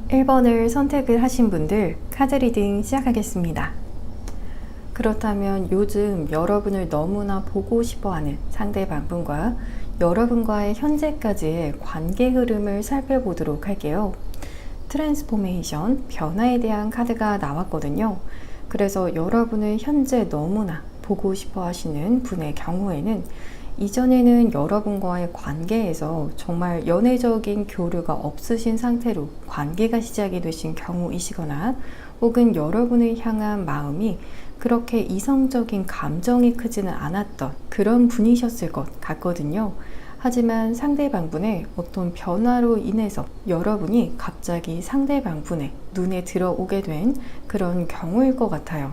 1번을 선택을 하신 분들 카드 리딩 시작하겠습니다. 그렇다면 요즘 여러분을 너무나 보고 싶어하는 상대방분과 여러분과의 현재까지의 관계 흐름을 살펴보도록 할게요. 트랜스포메이션, 변화에 대한 카드가 나왔거든요. 그래서 여러분을 현재 너무나 보고 싶어 하시는 분의 경우에는 이전에는 여러분과의 관계에서 정말 연애적인 교류가 없으신 상태로 관계가 시작이 되신 경우이시거나 혹은 여러분을 향한 마음이 그렇게 이성적인 감정이 크지는 않았던 그런 분이셨을 것 같거든요. 하지만 상대방분의 어떤 변화로 인해서 여러분이 갑자기 상대방분의 눈에 들어오게 된 그런 경우일 것 같아요.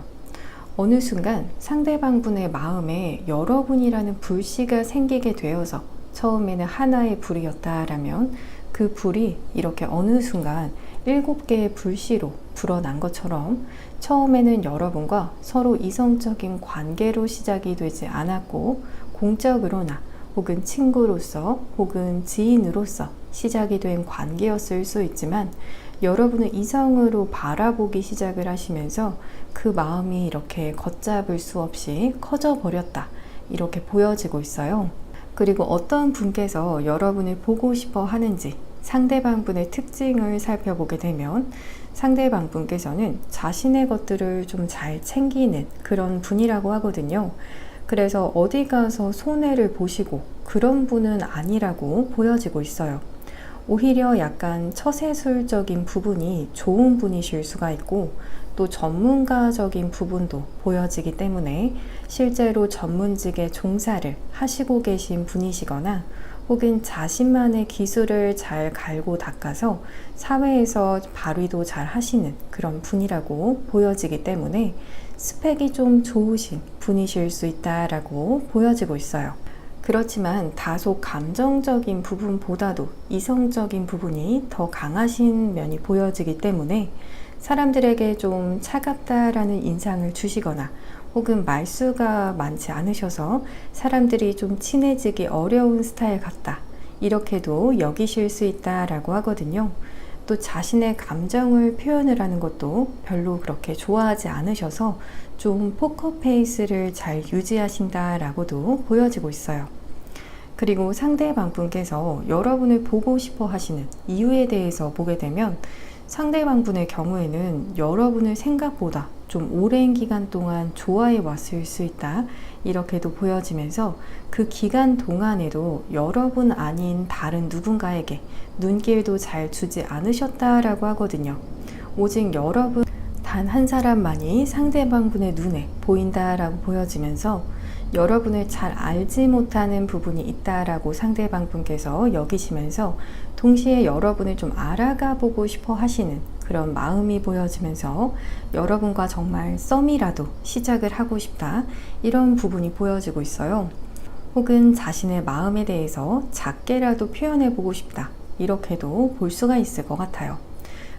어느 순간 상대방분의 마음에 여러분이라는 불씨가 생기게 되어서 처음에는 하나의 불이었다라면 그 불이 이렇게 어느 순간 7개의 불씨로 불어난 것처럼 처음에는 여러분과 서로 이성적인 관계로 시작이 되지 않았고 공적으로나 혹은 친구로서 혹은 지인으로서 시작이 된 관계였을 수 있지만 여러분은 이성으로 바라보기 시작을 하시면서 그 마음이 이렇게 걷잡을 수 없이 커져 버렸다, 이렇게 보여지고 있어요. 그리고 어떤 분께서 여러분을 보고 싶어 하는지 상대방분의 특징을 살펴보게 되면 상대방분께서는 자신의 것들을 좀 잘 챙기는 그런 분이라고 하거든요. 그래서 어디 가서 손해를 보시고 그런 분은 아니라고 보여지고 있어요. 오히려 약간 처세술적인 부분이 좋은 분이실 수가 있고 또 전문가적인 부분도 보여지기 때문에 실제로 전문직의 종사를 하시고 계신 분이시거나 혹은 자신만의 기술을 잘 갈고 닦아서 사회에서 발휘도 잘 하시는 그런 분이라고 보여지기 때문에 스펙이 좀 좋으신 분이실 수 있다라고 보여지고 있어요. 그렇지만 다소 감정적인 부분보다도 이성적인 부분이 더 강하신 면이 보여지기 때문에 사람들에게 좀 차갑다라는 인상을 주시거나 혹은 말수가 많지 않으셔서 사람들이 좀 친해지기 어려운 스타일 같다, 이렇게도 여기실 수 있다라고 하거든요. 또 자신의 감정을 표현을 하는 것도 별로 그렇게 좋아하지 않으셔서 좀 포커페이스를 잘 유지하신다라고도 보여지고 있어요. 그리고 상대방분께서 여러분을 보고 싶어 하시는 이유에 대해서 보게 되면 상대방분의 경우에는 여러분을 생각보다 좀 오랜 기간 동안 좋아해 왔을 수 있다, 이렇게도 보여지면서 그 기간 동안에도 여러분 아닌 다른 누군가에게 눈길도 잘 주지 않으셨다라고 하거든요. 오직 여러분 단 한 사람만이 상대방분의 눈에 보인다라고 보여지면서 여러분을 잘 알지 못하는 부분이 있다라고 상대방분께서 여기시면서 동시에 여러분을 좀 알아가 보고 싶어 하시는 그런 마음이 보여지면서 여러분과 정말 썸이라도 시작을 하고 싶다, 이런 부분이 보여지고 있어요. 혹은 자신의 마음에 대해서 작게라도 표현해 보고 싶다, 이렇게도 볼 수가 있을 것 같아요.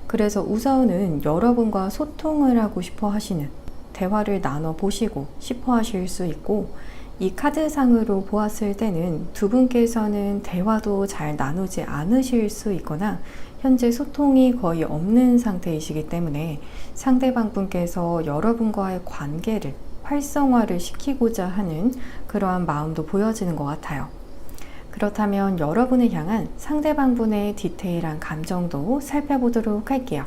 그래서 우선은 여러분과 소통을 하고 싶어 하시는, 대화를 나눠보시고 싶어 하실 수 있고, 이 카드상으로 보았을 때는 두 분께서는 대화도 잘 나누지 않으실 수 있거나 현재 소통이 거의 없는 상태이시기 때문에 상대방 분께서 여러분과의 관계를 활성화를 시키고자 하는 그러한 마음도 보여지는 것 같아요. 그렇다면 여러분을 향한 상대방 분의 디테일한 감정도 살펴보도록 할게요.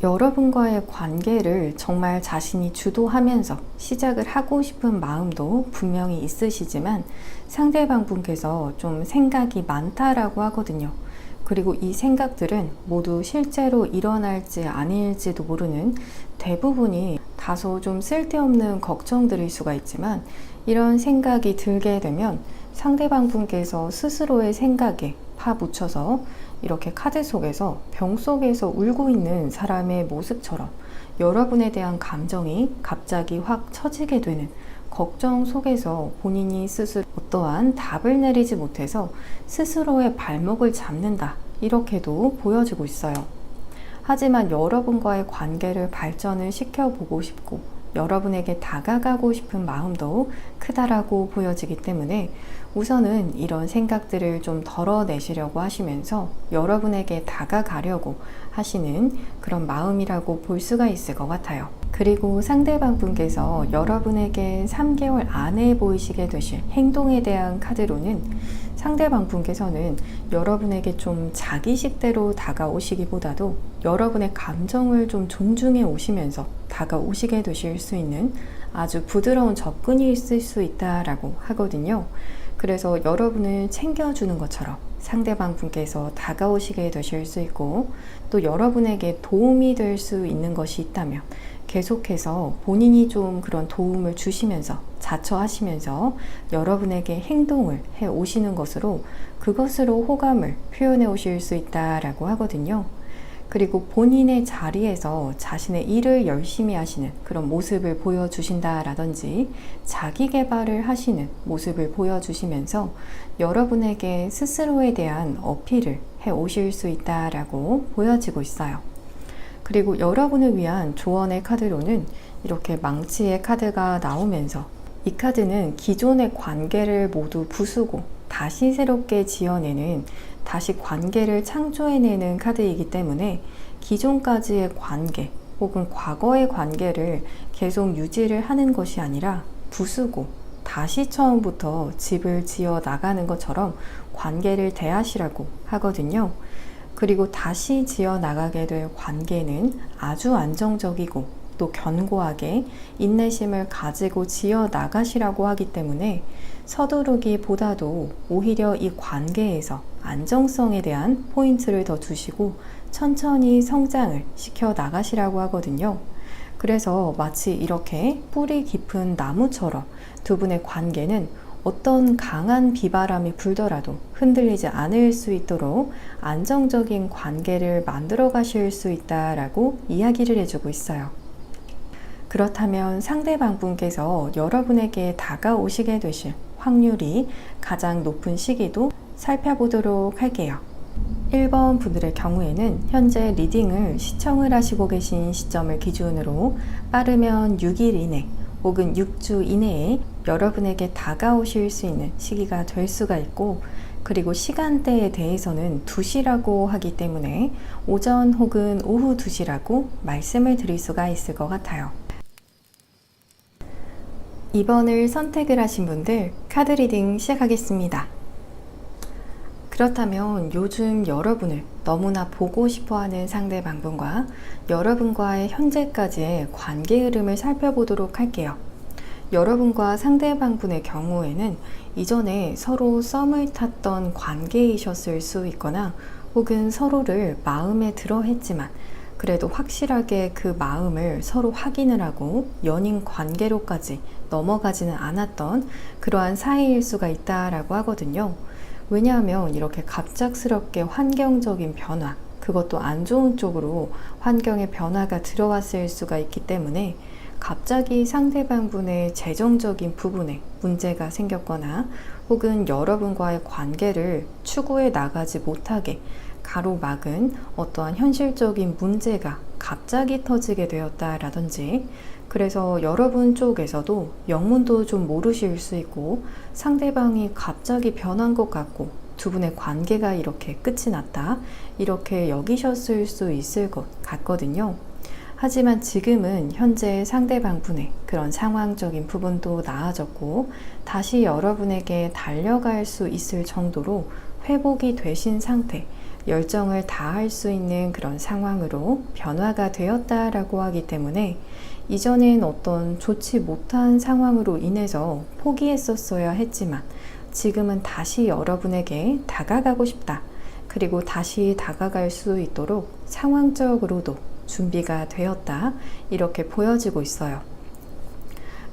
여러분과의 관계를 정말 자신이 주도하면서 시작을 하고 싶은 마음도 분명히 있으시지만 상대방 분께서 좀 생각이 많다라고 하거든요. 그리고 이 생각들은 모두 실제로 일어날지 아닐지도 모르는 대부분이 다소 좀 쓸데없는 걱정들일 수가 있지만 이런 생각이 들게 되면 상대방 분께서 스스로의 생각에 파묻혀서 이렇게 카드 속에서 병 속에서 울고 있는 사람의 모습처럼 여러분에 대한 감정이 갑자기 확 처지게 되는 걱정 속에서 본인이 스스로 어떠한 답을 내리지 못해서 스스로의 발목을 잡는다, 이렇게도 보여지고 있어요. 하지만 여러분과의 관계를 발전을 시켜보고 싶고 여러분에게 다가가고 싶은 마음도 크다라고 보여지기 때문에 우선은 이런 생각들을 좀 덜어내시려고 하시면서 여러분에게 다가가려고 하시는 그런 마음이라고 볼 수가 있을 것 같아요. 그리고 상대방 분께서 여러분에게 3개월 안에 보이시게 되실 행동에 대한 카드로는 상대방 분께서는 여러분에게 좀 자기식대로 다가오시기보다도 여러분의 감정을 좀 존중해 오시면서 다가오시게 되실 수 있는 아주 부드러운 접근이 있을 수 있다라고 하거든요. 그래서 여러분을 챙겨주는 것처럼 상대방 분께서 다가오시게 되실 수 있고, 또 여러분에게 도움이 될 수 있는 것이 있다면 계속해서 본인이 좀 그런 도움을 주시면서 자처하시면서 여러분에게 행동을 해 오시는 것으로 그것으로 호감을 표현해 오실 수 있다라고 하거든요. 그리고 본인의 자리에서 자신의 일을 열심히 하시는 그런 모습을 보여주신다라든지 자기 개발을 하시는 모습을 보여주시면서 여러분에게 스스로에 대한 어필을 해 오실 수 있다라고 보여지고 있어요. 그리고 여러분을 위한 조언의 카드로는 이렇게 망치의 카드가 나오면서 이 카드는 기존의 관계를 모두 부수고 다시 새롭게 지어내는, 다시 관계를 창조해내는 카드이기 때문에 기존까지의 관계 혹은 과거의 관계를 계속 유지를 하는 것이 아니라 부수고 다시 처음부터 집을 지어 나가는 것처럼 관계를 대하시라고 하거든요. 그리고 다시 지어 나가게 될 관계는 아주 안정적이고 또 견고하게 인내심을 가지고 지어 나가시라고 하기 때문에 서두르기보다도 오히려 이 관계에서 안정성에 대한 포인트를 더 주시고 천천히 성장을 시켜 나가시라고 하거든요. 그래서 마치 이렇게 뿌리 깊은 나무처럼 두 분의 관계는 어떤 강한 비바람이 불더라도 흔들리지 않을 수 있도록 안정적인 관계를 만들어 가실 수 있다라고 이야기를 해주고 있어요. 그렇다면 상대방 분께서 여러분에게 다가오시게 되실 확률이 가장 높은 시기도 살펴보도록 할게요. 1번 분들의 경우에는 현재 리딩을 시청을 하시고 계신 시점을 기준으로 빠르면 6일 이내 혹은 6주 이내에 여러분에게 다가오실 수 있는 시기가 될 수가 있고, 그리고 시간대에 대해서는 2시라고 하기 때문에 오전 혹은 오후 2시라고 말씀을 드릴 수가 있을 것 같아요. 2번을 선택을 하신 분들 카드 리딩 시작하겠습니다. 그렇다면 요즘 여러분을 너무나 보고 싶어하는 상대방분과 여러분과의 현재까지의 관계 흐름을 살펴보도록 할게요. 여러분과 상대방분의 경우에는 이전에 서로 썸을 탔던 관계이셨을 수 있거나 혹은 서로를 마음에 들어 했지만 그래도 확실하게 그 마음을 서로 확인을 하고 연인 관계로까지 넘어가지는 않았던 그러한 사이일 수가 있다라고 하거든요. 왜냐하면 이렇게 갑작스럽게 환경적인 변화, 그것도 안 좋은 쪽으로 환경의 변화가 들어왔을 수가 있기 때문에 갑자기 상대방분의 재정적인 부분에 문제가 생겼거나 혹은 여러분과의 관계를 추구해 나가지 못하게 가로막은 어떠한 현실적인 문제가 갑자기 터지게 되었다라든지, 그래서 여러분 쪽에서도 영문도 좀 모르실 수 있고 상대방이 갑자기 변한 것 같고 두 분의 관계가 이렇게 끝이 났다, 이렇게 여기셨을 수 있을 것 같거든요. 하지만 지금은 현재 상대방분의 그런 상황적인 부분도 나아졌고 다시 여러분에게 달려갈 수 있을 정도로 회복이 되신 상태, 열정을 다할 수 있는 그런 상황으로 변화가 되었다라고 하기 때문에 이전엔 어떤 좋지 못한 상황으로 인해서 포기했었어야 했지만 지금은 다시 여러분에게 다가가고 싶다, 그리고 다시 다가갈 수 있도록 상황적으로도 준비가 되었다, 이렇게 보여지고 있어요.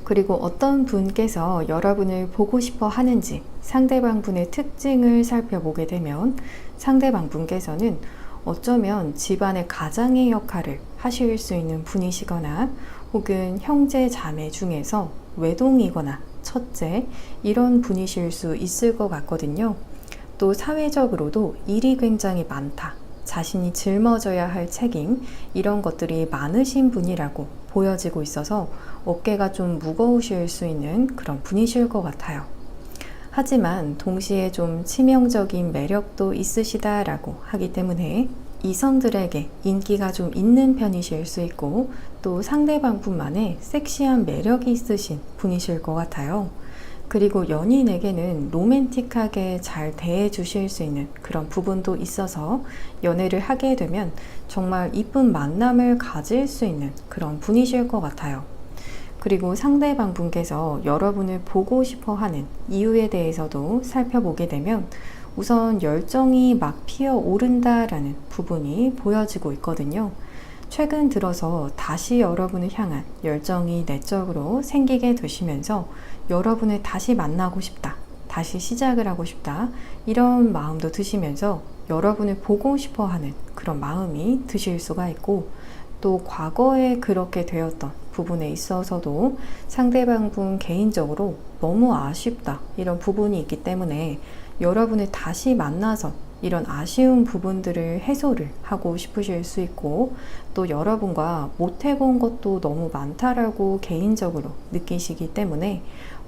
그리고 어떤 분께서 여러분을 보고 싶어 하는지 상대방 분의 특징을 살펴보게 되면 상대방 분께서는 어쩌면 집안의 가장의 역할을 하실 수 있는 분이시거나 혹은 형제 자매 중에서 외동이거나 첫째, 이런 분이실 수 있을 것 같거든요. 또 사회적으로도 일이 굉장히 많다, 자신이 짊어져야 할 책임, 이런 것들이 많으신 분이라고 보여지고 있어서 어깨가 좀 무거우실 수 있는 그런 분이실 것 같아요. 하지만 동시에 좀 치명적인 매력도 있으시다라고 하기 때문에 이성들에게 인기가 좀 있는 편이실 수 있고, 또 상대방분만의 섹시한 매력이 있으신 분이실 것 같아요. 그리고 연인에게는 로맨틱하게 잘 대해 주실 수 있는 그런 부분도 있어서 연애를 하게 되면 정말 이쁜 만남을 가질 수 있는 그런 분이실 것 같아요. 그리고 상대방 분께서 여러분을 보고 싶어 하는 이유에 대해서도 살펴보게 되면 우선 열정이 막 피어오른다라는 부분이 보여지고 있거든요. 최근 들어서 다시 여러분을 향한 열정이 내적으로 생기게 되시면서 여러분을 다시 만나고 싶다, 다시 시작을 하고 싶다, 이런 마음도 드시면서 여러분을 보고 싶어 하는 그런 마음이 드실 수가 있고, 또 과거에 그렇게 되었던 부분에 있어서도 상대방 분 개인적으로 너무 아쉽다, 이런 부분이 있기 때문에 여러분을 다시 만나서 이런 아쉬운 부분들을 해소를 하고 싶으실 수 있고, 또 여러분과 못 해본 것도 너무 많다라고 개인적으로 느끼시기 때문에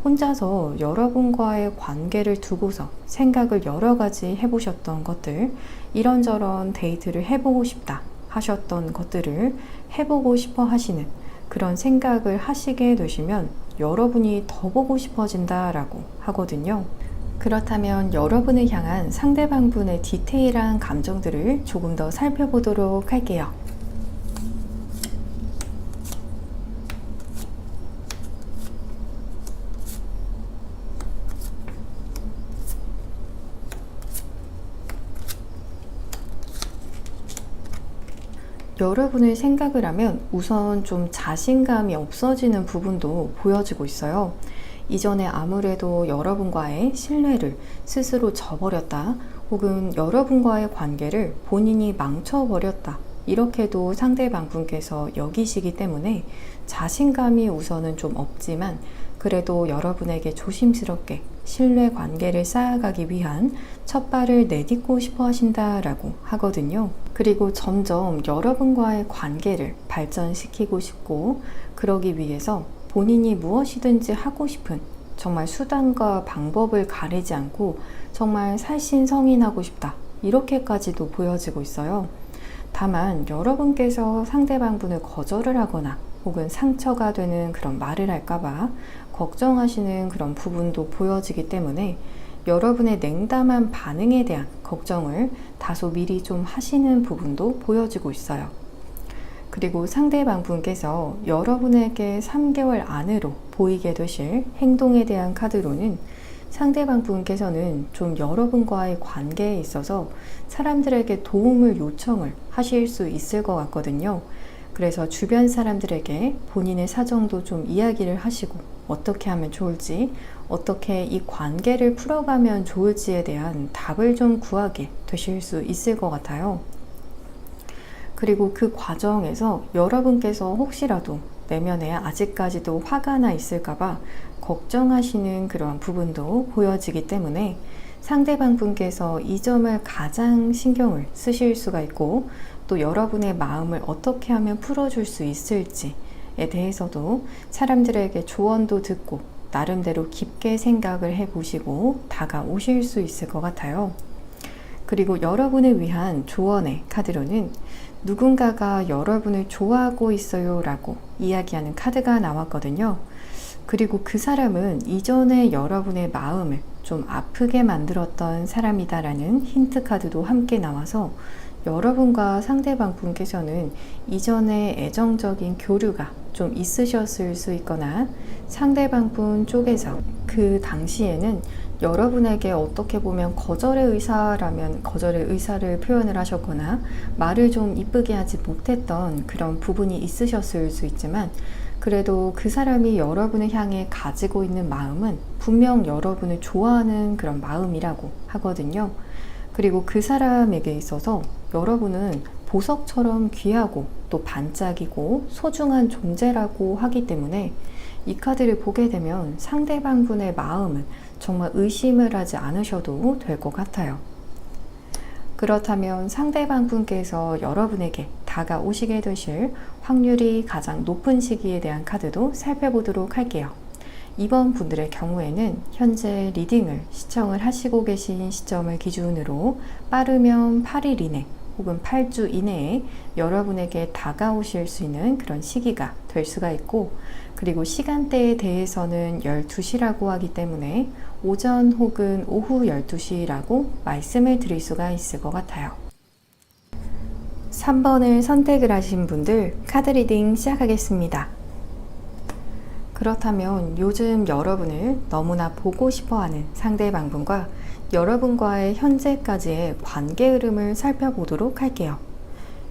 혼자서 여러분과의 관계를 두고서 생각을 여러 가지 해보셨던 것들, 이런저런 데이트를 해보고 싶다 하셨던 것들을 해보고 싶어 하시는 그런 생각을 하시게 되시면 여러분이 더 보고 싶어진다라고 하거든요. 그렇다면 여러분을 향한 상대방분의 디테일한 감정들을 조금 더 살펴보도록 할게요. 여러분을 생각을 하면 우선 좀 자신감이 없어지는 부분도 보여지고 있어요. 이전에 아무래도 여러분과의 신뢰를 스스로 저버렸다, 혹은 여러분과의 관계를 본인이 망쳐버렸다, 이렇게도 상대방 분께서 여기시기 때문에 자신감이 우선은 좀 없지만 그래도 여러분에게 조심스럽게 신뢰 관계를 쌓아가기 위한 첫 발을 내딛고 싶어 하신다라고 하거든요. 그리고 점점 여러분과의 관계를 발전시키고 싶고, 그러기 위해서 본인이 무엇이든지 하고 싶은 정말 수단과 방법을 가리지 않고 정말 살신성인하고 싶다, 이렇게까지도 보여지고 있어요. 다만 여러분께서 상대방 분을 거절을 하거나 혹은 상처가 되는 그런 말을 할까봐 걱정하시는 그런 부분도 보여지기 때문에 여러분의 냉담한 반응에 대한 걱정을 다소 미리 좀 하시는 부분도 보여지고 있어요. 그리고 상대방 분께서 여러분에게 3개월 안으로 보이게 되실 행동에 대한 카드로는 상대방 분께서는 좀 여러분과의 관계에 있어서 사람들에게 도움을 요청을 하실 수 있을 것 같거든요. 그래서 주변 사람들에게 본인의 사정도 좀 이야기를 하시고 어떻게 하면 좋을지, 어떻게 이 관계를 풀어가면 좋을지에 대한 답을 좀 구하게 되실 수 있을 것 같아요. 그리고 그 과정에서 여러분께서 혹시라도 내면에 아직까지도 화가 나 있을까봐 걱정하시는 그런 부분도 보여지기 때문에 상대방 분께서 이 점을 가장 신경을 쓰실 수가 있고, 또 여러분의 마음을 어떻게 하면 풀어줄 수 있을지에 대해서도 사람들에게 조언도 듣고 나름대로 깊게 생각을 해보시고 다가오실 수 있을 것 같아요. 그리고 여러분을 위한 조언의 카드로는 누군가가 여러분을 좋아하고 있어요 라고 이야기하는 카드가 나왔거든요. 그리고 그 사람은 이전에 여러분의 마음을 좀 아프게 만들었던 사람이다라는 힌트 카드도 함께 나와서 여러분과 상대방 분께서는 이전에 애정적인 교류가 좀 있으셨을 수 있거나 상대방 분 쪽에서 그 당시에는 여러분에게 어떻게 보면 거절의 의사라면 거절의 의사를 표현을 하셨거나 말을 좀 이쁘게 하지 못했던 그런 부분이 있으셨을 수 있지만, 그래도 그 사람이 여러분을 향해 가지고 있는 마음은 분명 여러분을 좋아하는 그런 마음이라고 하거든요. 그리고 그 사람에게 있어서 여러분은 보석처럼 귀하고 또 반짝이고 소중한 존재라고 하기 때문에 이 카드를 보게 되면 상대방 분의 마음은 정말 의심을 하지 않으셔도 될 것 같아요. 그렇다면 상대방 분께서 여러분에게 다가오시게 되실 확률이 가장 높은 시기에 대한 카드도 살펴보도록 할게요. 이번 분들의 경우에는 현재 리딩을 시청을 하시고 계신 시점을 기준으로 빠르면 8일 이내 혹은 8주 이내에 여러분에게 다가오실 수 있는 그런 시기가 될 수가 있고, 그리고 시간대에 대해서는 12시라고 하기 때문에 오전 혹은 오후 12시라고 말씀을 드릴 수가 있을 것 같아요. 3번을 선택을 하신 분들 카드 리딩 시작하겠습니다. 그렇다면 요즘 여러분을 너무나 보고 싶어하는 상대방 분과 여러분과의 현재까지의 관계 흐름을 살펴보도록 할게요.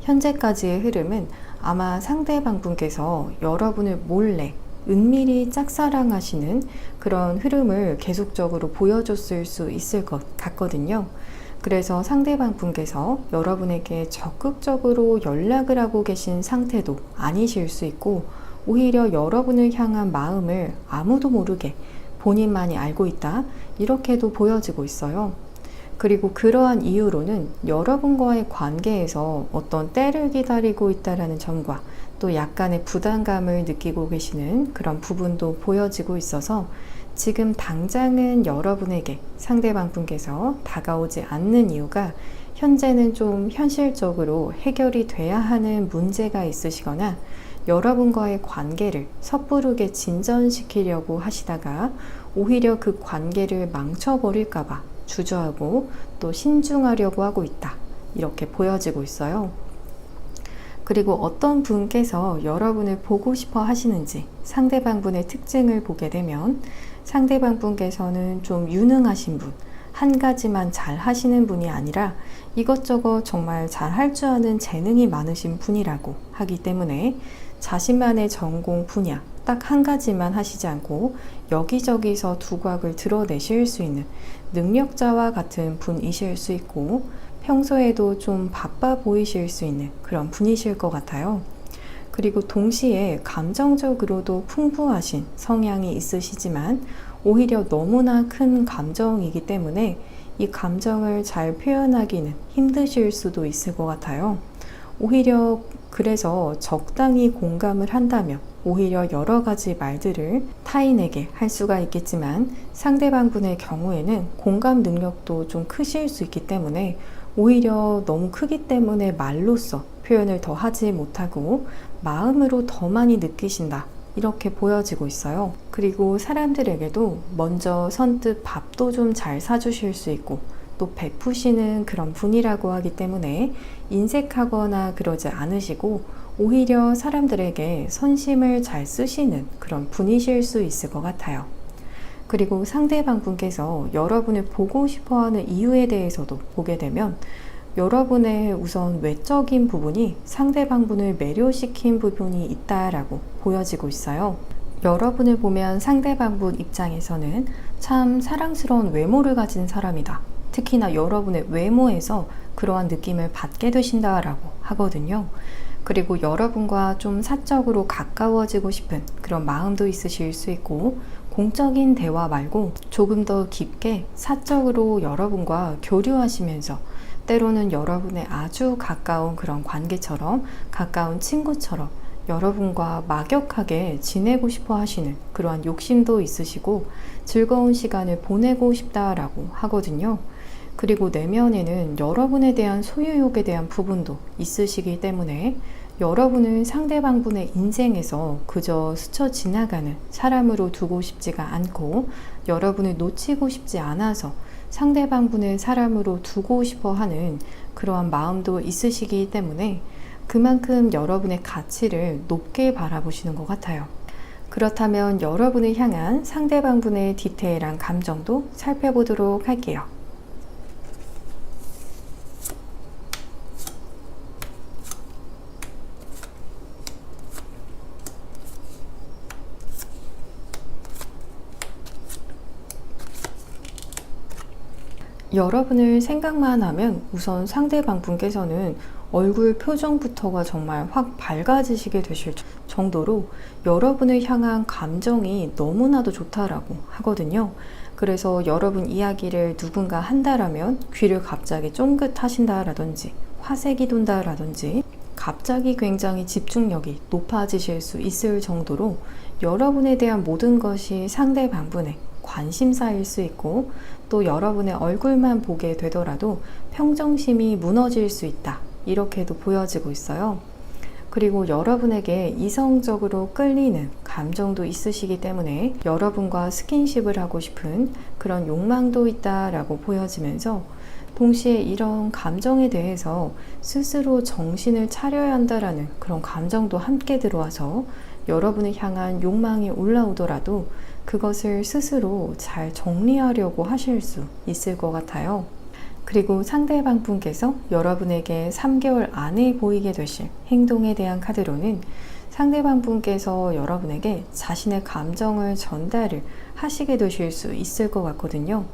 현재까지의 흐름은 아마 상대방 분께서 여러분을 몰래 은밀히 짝사랑하시는 그런 흐름을 계속적으로 보여줬을 수 있을 것 같거든요. 그래서 상대방 분께서 여러분에게 적극적으로 연락을 하고 계신 상태도 아니실 수 있고, 오히려 여러분을 향한 마음을 아무도 모르게 본인만이 알고 있다, 이렇게도 보여지고 있어요. 그리고 그러한 이유로는 여러분과의 관계에서 어떤 때를 기다리고 있다는 점과 또 약간의 부담감을 느끼고 계시는 그런 부분도 보여지고 있어서 지금 당장은 여러분에게 상대방 분께서 다가오지 않는 이유가 현재는 좀 현실적으로 해결이 돼야 하는 문제가 있으시거나 여러분과의 관계를 섣부르게 진전시키려고 하시다가 오히려 그 관계를 망쳐버릴까봐 주저하고 또 신중하려고 하고 있다, 이렇게 보여지고 있어요. 그리고 어떤 분께서 여러분을 보고 싶어 하시는지 상대방 분의 특징을 보게 되면 상대방 분께서는 좀 유능하신 분, 한 가지만 잘 하시는 분이 아니라 이것저것 정말 잘 할 줄 아는 재능이 많으신 분이라고 하기 때문에 자신만의 전공 분야 딱 한 가지만 하시지 않고 여기저기서 두각을 드러내실 수 있는 능력자와 같은 분이실 수 있고, 평소에도 좀 바빠 보이실 수 있는 그런 분이실 것 같아요. 그리고 동시에 감정적으로도 풍부하신 성향이 있으시지만 오히려 너무나 큰 감정이기 때문에 이 감정을 잘 표현하기는 힘드실 수도 있을 것 같아요. 오히려 그래서 적당히 공감을 한다면 오히려 여러 가지 말들을 타인에게 할 수가 있겠지만 상대방 분의 경우에는 공감 능력도 좀 크실 수 있기 때문에 오히려 너무 크기 때문에 말로써 표현을 더 하지 못하고 마음으로 더 많이 느끼신다, 이렇게 보여지고 있어요. 그리고 사람들에게도 먼저 선뜻 밥도 좀 잘 사주실 수 있고 또 베푸시는 그런 분이라고 하기 때문에 인색하거나 그러지 않으시고 오히려 사람들에게 선심을 잘 쓰시는 그런 분이실 수 있을 것 같아요. 그리고 상대방 분께서 여러분을 보고 싶어하는 이유에 대해서도 보게 되면 여러분의 우선 외적인 부분이 상대방 분을 매료시킨 부분이 있다라고 보여지고 있어요. 여러분을 보면 상대방 분 입장에서는 참 사랑스러운 외모를 가진 사람이다, 특히나 여러분의 외모에서 그러한 느낌을 받게 되신다라고 하거든요. 그리고 여러분과 좀 사적으로 가까워지고 싶은 그런 마음도 있으실 수 있고, 공적인 대화 말고 조금 더 깊게 사적으로 여러분과 교류하시면서 때로는 여러분의 아주 가까운 그런 관계처럼, 가까운 친구처럼 여러분과 막역하게 지내고 싶어 하시는 그러한 욕심도 있으시고 즐거운 시간을 보내고 싶다라고 하거든요. 그리고 내면에는 여러분에 대한 소유욕에 대한 부분도 있으시기 때문에 여러분을 상대방 분의 인생에서 그저 스쳐 지나가는 사람으로 두고 싶지가 않고 여러분을 놓치고 싶지 않아서 상대방 분을 사람으로 두고 싶어 하는 그러한 마음도 있으시기 때문에 그만큼 여러분의 가치를 높게 바라보시는 것 같아요. 그렇다면 여러분을 향한 상대방 분의 디테일한 감정도 살펴보도록 할게요. 여러분을 생각만 하면 우선 상대방 분께서는 얼굴 표정부터가 정말 확 밝아지시게 되실 정도로 여러분을 향한 감정이 너무나도 좋다라고 하거든요. 그래서 여러분 이야기를 누군가 한다라면 귀를 갑자기 쫑긋하신다라든지 화색이 돈다라든지 갑자기 굉장히 집중력이 높아지실 수 있을 정도로 여러분에 대한 모든 것이 상대방분의 관심사일 수 있고, 또 여러분의 얼굴만 보게 되더라도 평정심이 무너질 수 있다, 이렇게도 보여지고 있어요. 그리고 여러분에게 이성적으로 끌리는 감정도 있으시기 때문에 여러분과 스킨십을 하고 싶은 그런 욕망도 있다라고 보여지면서, 동시에 이런 감정에 대해서 스스로 정신을 차려야 한다라는 그런 감정도 함께 들어와서 여러분을 향한 욕망이 올라오더라도 그것을 스스로 잘 정리하려고 하실 수 있을 것 같아요. 그리고 상대방 분께서 여러분에게 3개월 안에 보이게 되실 행동에 대한 카드로는 상대방 분께서 여러분에게 자신의 감정을 전달을 하시게 되실 수 있을 것 같거든요.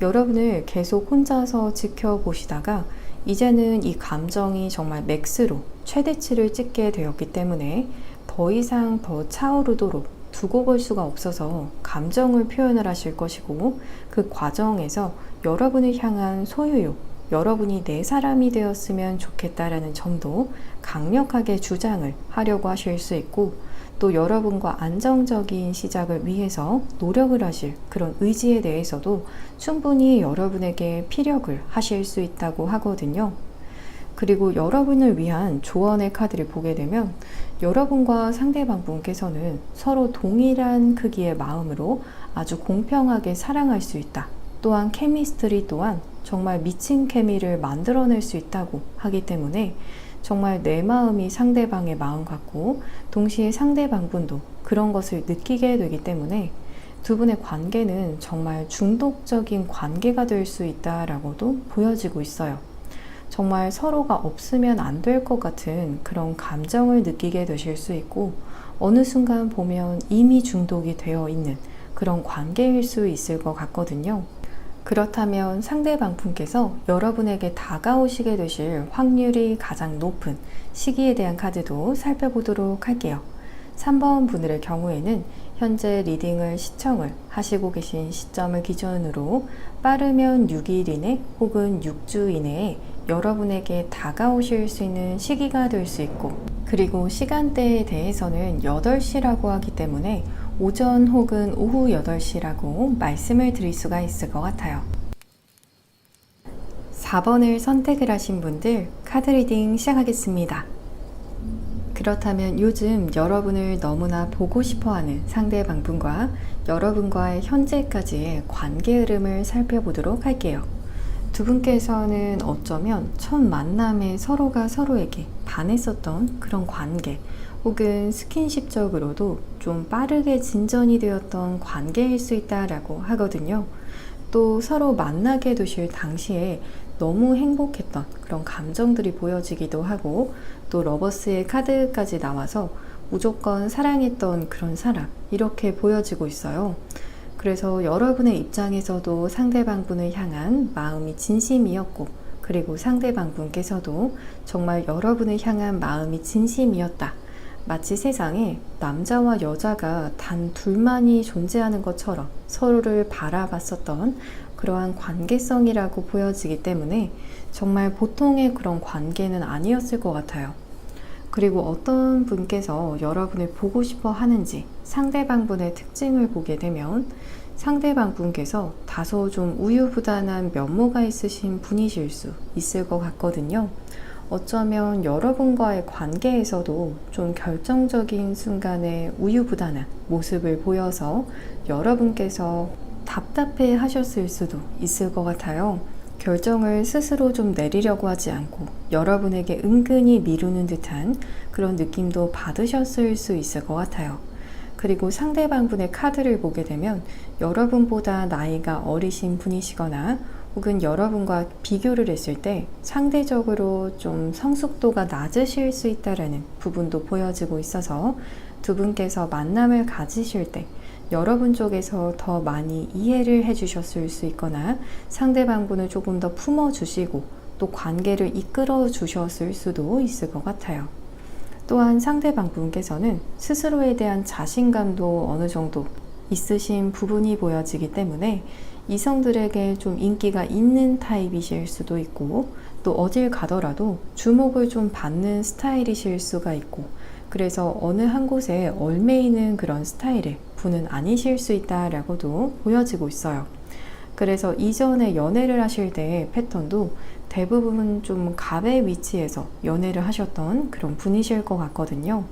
여러분을 계속 혼자서 지켜보시다가 이제는 이 감정이 정말 맥스로 최대치를 찍게 되었기 때문에 더 이상 더 차오르도록 두고 볼 수가 없어서 감정을 표현을 하실 것이고, 그 과정에서 여러분을 향한 소유욕, 여러분이 내 사람이 되었으면 좋겠다라는 점도 강력하게 주장을 하려고 하실 수 있고, 또 여러분과 안정적인 시작을 위해서 노력을 하실 그런 의지에 대해서도 충분히 여러분에게 피력을 하실 수 있다고 하거든요. 그리고 여러분을 위한 조언의 카드를 보게 되면 여러분과 상대방 분께서는 서로 동일한 크기의 마음으로 아주 공평하게 사랑할 수 있다. 또한 케미스트리 또한 정말 미친 케미를 만들어낼 수 있다고 하기 때문에 정말 내 마음이 상대방의 마음 같고, 동시에 상대방 분도 그런 것을 느끼게 되기 때문에 두 분의 관계는 정말 중독적인 관계가 될 수 있다라고도 보여지고 있어요. 정말 서로가 없으면 안 될 것 같은 그런 감정을 느끼게 되실 수 있고, 어느 순간 보면 이미 중독이 되어 있는 그런 관계일 수 있을 것 같거든요. 그렇다면 상대방 분께서 여러분에게 다가오시게 되실 확률이 가장 높은 시기에 대한 카드도 살펴보도록 할게요. 3번 분들의 경우에는 현재 리딩을 시청을 하시고 계신 시점을 기준으로 빠르면 6일 이내 혹은 6주 이내에 여러분에게 다가오실 수 있는 시기가 될 수 있고, 그리고 시간대에 대해서는 8시라고 하기 때문에 오전 혹은 오후 8시라고 말씀을 드릴 수가 있을 것 같아요. 4번을 선택을 하신 분들 카드 리딩 시작하겠습니다. 그렇다면 요즘 여러분을 너무나 보고 싶어하는 상대방 분과 여러분과의 현재까지의 관계 흐름을 살펴보도록 할게요. 두 분께서는 어쩌면 첫 만남에 서로가 서로에게 반했었던 그런 관계, 혹은 스킨십적으로도 좀 빠르게 진전이 되었던 관계일 수 있다라고 하거든요. 또 서로 만나게 되실 당시에 너무 행복했던 그런 감정들이 보여지기도 하고, 또 러버스의 카드까지 나와서 무조건 사랑했던 그런 사람, 이렇게 보여지고 있어요. 그래서 여러분의 입장에서도 상대방 분을 향한 마음이 진심이었고, 그리고 상대방 분께서도 정말 여러분을 향한 마음이 진심이었다. 마치 세상에 남자와 여자가 단 둘만이 존재하는 것처럼 서로를 바라봤었던 그러한 관계성이라고 보여지기 때문에 정말 보통의 그런 관계는 아니었을 것 같아요. 그리고 어떤 분께서 여러분을 보고 싶어 하는지 상대방 분의 특징을 보게 되면 상대방 분께서 다소 좀 우유부단한 면모가 있으신 분이실 수 있을 것 같거든요. 어쩌면 여러분과의 관계에서도 좀 결정적인 순간에 우유부단한 모습을 보여서 여러분께서 답답해 하셨을 수도 있을 것 같아요. 결정을 스스로 좀 내리려고 하지 않고 여러분에게 은근히 미루는 듯한 그런 느낌도 받으셨을 수 있을 것 같아요. 그리고 상대방 분의 카드를 보게 되면 여러분보다 나이가 어리신 분이시거나 혹은 여러분과 비교를 했을 때 상대적으로 좀 성숙도가 낮으실 수 있다는 부분도 보여지고 있어서 두 분께서 만남을 가지실 때 여러분 쪽에서 더 많이 이해를 해주셨을 수 있거나 상대방 분을 조금 더 품어주시고 또 관계를 이끌어 주셨을 수도 있을 것 같아요. 또한 상대방 분께서는 스스로에 대한 자신감도 어느 정도 있으신 부분이 보여지기 때문에 이성들에게 좀 인기가 있는 타입이실 수도 있고, 또 어딜 가더라도 주목을 좀 받는 스타일이실 수가 있고, 그래서 어느 한 곳에 얽매이는 그런 스타일의 분은 아니실 수 있다라고도 보여지고 있어요. 그래서 이전에 연애를 하실 때의 패턴도 대부분 좀 갑의 위치에서 연애를 하셨던 그런 분이실 것 같거든요.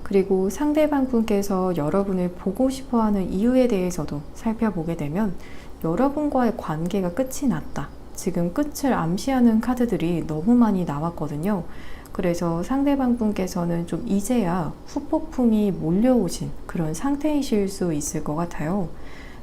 그리고 상대방 분께서 여러분을 보고 싶어 하는 이유에 대해서도 살펴보게 되면 여러분과의 관계가 끝이 났다. 지금 끝을 암시하는 카드들이 너무 많이 나왔거든요. 그래서 상대방 분께서는 좀 이제야 후폭풍이 몰려오신 그런 상태이실 수 있을 것 같아요.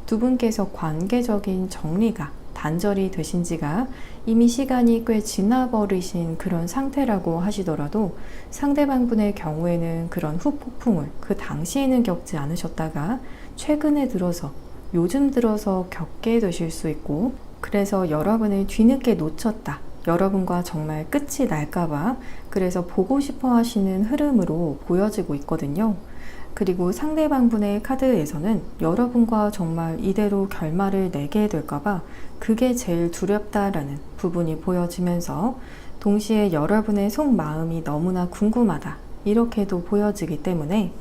두 분께서 관계적인 정리가 단절이 되신 지가 이미 시간이 꽤 지나버리신 그런 상태라고 하시더라도 상대방 분의 경우에는 그런 후폭풍을 그 당시에는 겪지 않으셨다가 최근에 들어서 요즘 들어서 겪게 되실 수 있고, 그래서 여러분을 뒤늦게 놓쳤다, 여러분과 정말 끝이 날까봐 그래서 보고 싶어 하시는 흐름으로 보여지고 있거든요. 그리고 상대방 분의 카드에서는 여러분과 정말 이대로 결말을 내게 될까봐 그게 제일 두렵다라는 부분이 보여지면서 동시에 여러분의 속마음이 너무나 궁금하다, 이렇게도 보여지기 때문에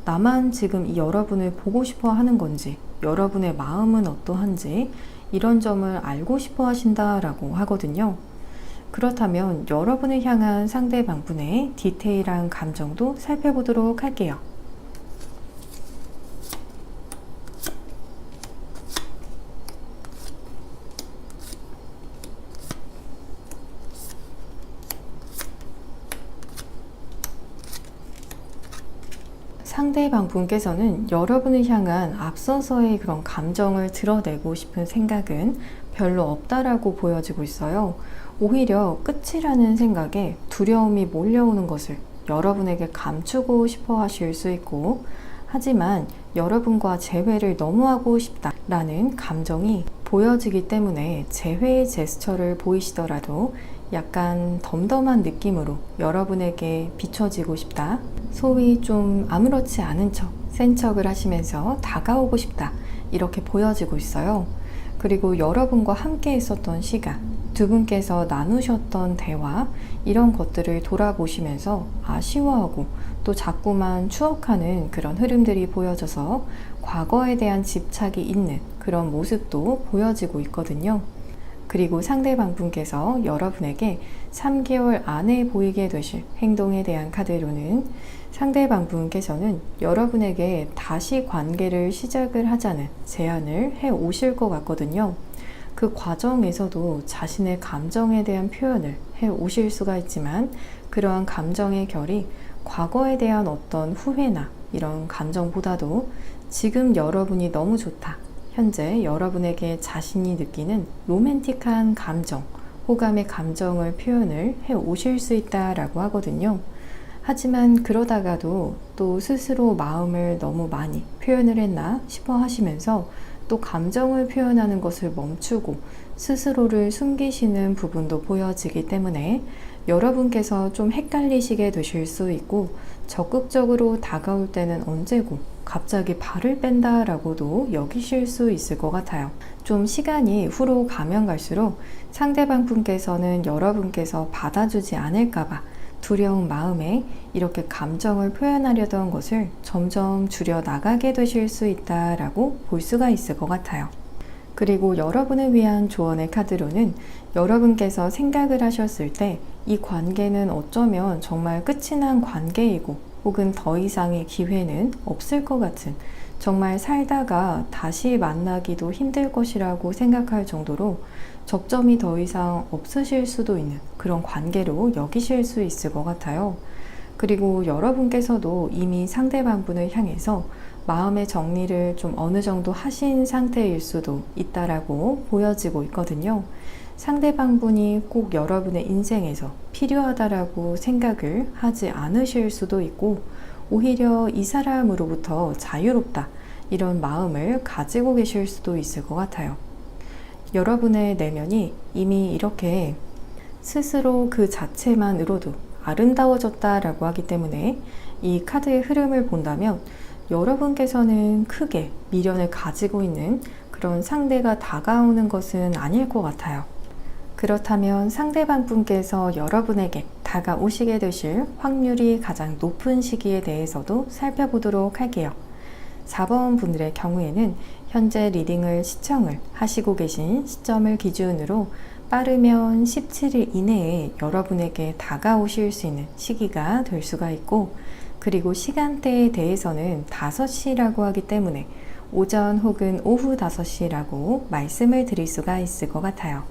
나만 지금 이 여러분을 보고 싶어 하는 건지, 여러분의 마음은 어떠한지 이런 점을 알고 싶어 하신다라고 하거든요. 그렇다면 여러분을 향한 상대방 분의 디테일한 감정도 살펴보도록 할게요. 상대방 분께서는 여러분을 향한 앞서서의 그런 감정을 드러내고 싶은 생각은 별로 없다라고 보여지고 있어요. 오히려 끝이라는 생각에 두려움이 몰려오는 것을 여러분에게 감추고 싶어 하실 수 있고, 하지만 여러분과 재회를 너무 하고 싶다라는 감정이 보여지기 때문에 재회의 제스처를 보이시더라도 약간 덤덤한 느낌으로 여러분에게 비춰지고 싶다, 소위 좀 아무렇지 않은 척, 센 척을 하시면서 다가오고 싶다, 이렇게 보여지고 있어요. 그리고 여러분과 함께 있었던 시간, 두 분께서 나누셨던 대화, 이런 것들을 돌아보시면서 아쉬워하고 또 자꾸만 추억하는 그런 흐름들이 보여져서 과거에 대한 집착이 있는 그런 모습도 보여지고 있거든요. 그리고 상대방 분께서 여러분에게 3개월 안에 보이게 되실 행동에 대한 카드로는 상대방 분께서는 여러분에게 다시 관계를 시작을 하자는 제안을 해 오실 것 같거든요. 그 과정에서도 자신의 감정에 대한 표현을 해 오실 수가 있지만, 그러한 감정의 결이 과거에 대한 어떤 후회나 이런 감정보다도 지금 여러분이 너무 좋다, 현재 여러분에게 자신이 느끼는 로맨틱한 감정, 호감의 감정을 표현을 해 오실 수 있다라고 하거든요. 하지만 그러다가도 또 스스로 마음을 너무 많이 표현을 했나 싶어 하시면서 또 감정을 표현하는 것을 멈추고 스스로를 숨기시는 부분도 보여지기 때문에 여러분께서 좀 헷갈리시게 되실 수 있고, 적극적으로 다가올 때는 언제고 갑자기 발을 뺀다라고도 여기실 수 있을 것 같아요. 좀 시간이 후로 가면 갈수록 상대방 분께서는 여러분께서 받아주지 않을까봐 두려운 마음에 이렇게 감정을 표현하려던 것을 점점 줄여 나가게 되실 수 있다라고 볼 수가 있을 것 같아요. 그리고 여러분을 위한 조언의 카드로는 여러분께서 생각을 하셨을 때 이 관계는 어쩌면 정말 끝이 난 관계이고, 혹은 더 이상의 기회는 없을 것 같은, 정말 살다가 다시 만나기도 힘들 것이라고 생각할 정도로 접점이 더 이상 없으실 수도 있는 그런 관계로 여기실 수 있을 것 같아요. 그리고 여러분께서도 이미 상대방 분을 향해서 마음의 정리를 좀 어느 정도 하신 상태일 수도 있다라고 보여지고 있거든요. 상대방 분이 꼭 여러분의 인생에서 필요하다라고 생각을 하지 않으실 수도 있고, 오히려 이 사람으로부터 자유롭다, 이런 마음을 가지고 계실 수도 있을 것 같아요. 여러분의 내면이 이미 이렇게 스스로 그 자체만으로도 아름다워졌다라고 하기 때문에 이 카드의 흐름을 본다면 여러분께서는 크게 미련을 가지고 있는 그런 상대가 다가오는 것은 아닐 것 같아요. 그렇다면 상대방 분께서 여러분에게 다가오시게 되실 확률이 가장 높은 시기에 대해서도 살펴보도록 할게요. 4번 분들의 경우에는 현재 리딩을 시청을 하시고 계신 시점을 기준으로 빠르면 17일 이내에 여러분에게 다가오실 수 있는 시기가 될 수가 있고, 그리고 시간대에 대해서는 5시라고 하기 때문에 오전 혹은 오후 5시라고 말씀을 드릴 수가 있을 것 같아요.